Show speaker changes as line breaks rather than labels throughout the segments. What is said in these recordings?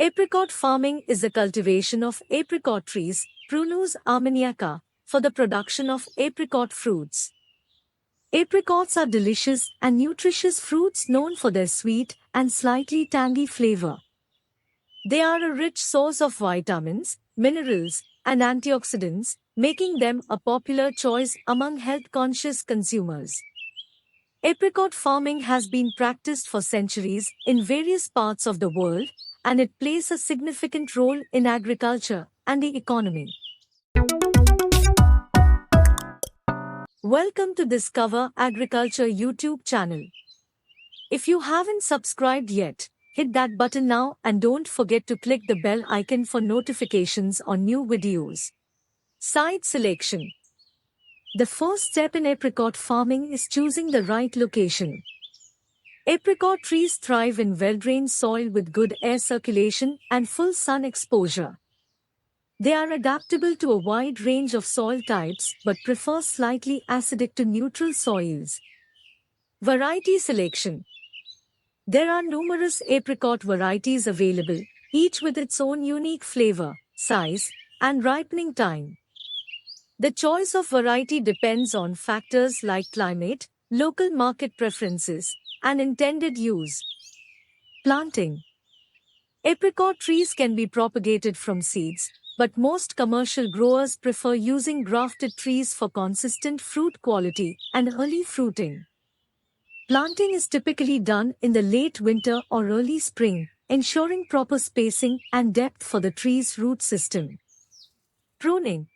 Apricot farming is the cultivation of apricot trees, Prunus armeniaca, for the production of apricot fruits. Apricots are delicious and nutritious fruits known for their sweet and slightly tangy flavor. They are a rich source of vitamins, minerals, and antioxidants, making them a popular choice among health-conscious consumers. Apricot farming has been practiced for centuries in various parts of the world, and it plays a significant role in agriculture and the economy. Welcome to Discover Agriculture YouTube channel. If you haven't subscribed yet, hit that button now and don't forget to click the bell icon for notifications on new videos. Site selection. The first step in apricot farming is choosing the right location. Apricot trees thrive in well-drained soil with good air circulation and full sun exposure. They are adaptable to a wide range of soil types but prefer slightly acidic to neutral soils. Variety selection. There are numerous apricot varieties available, each with its own unique flavor, size, and ripening time. The choice of variety depends on factors like climate, local market preferences, and intended use. Planting. Apricot trees can be propagated from seeds, but most commercial growers prefer using grafted trees for consistent fruit quality and early fruiting. Planting is typically done in the late winter or early spring, ensuring proper spacing and depth for the tree's root system. Pruning.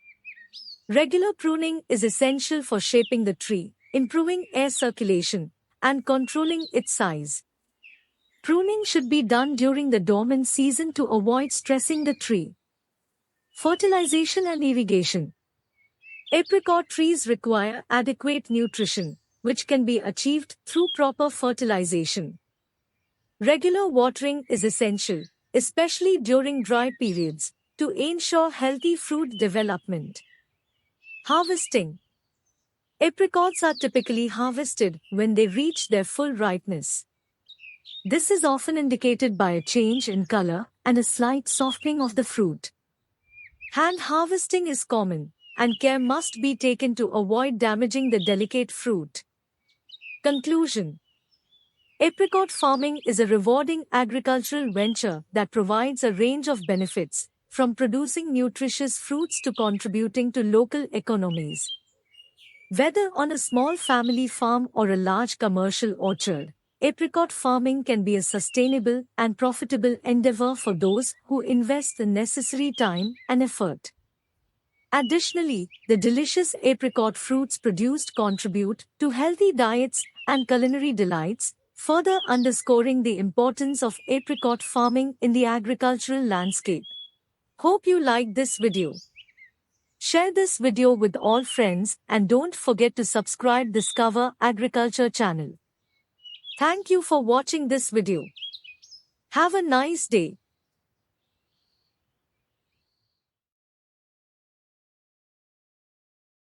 Regular pruning is essential for shaping the tree, improving air circulation, and controlling its size. Pruning should be done during the dormant season to avoid stressing the tree. Fertilization and irrigation. Apricot trees require adequate nutrition, which can be achieved through proper fertilization. Regular watering is essential, especially during dry periods, to ensure healthy fruit development. Harvesting. Apricots are typically harvested when they reach their full ripeness. This is often indicated by a change in color and a slight softening of the fruit. Hand harvesting is common, and care must be taken to avoid damaging the delicate fruit. Conclusion. Apricot farming is a rewarding agricultural venture that provides a range of benefits, from producing nutritious fruits to contributing to local economies. Whether on a small family farm or a large commercial orchard, apricot farming can be a sustainable and profitable endeavor for those who invest the necessary time and effort. Additionally, the delicious apricot fruits produced contribute to healthy diets and culinary delights, further underscoring the importance of apricot farming in the agricultural landscape. Hope you liked this video. Share this video with all friends and don't forget to subscribe Discover Agriculture channel. Thank you for watching this video. Have a nice day.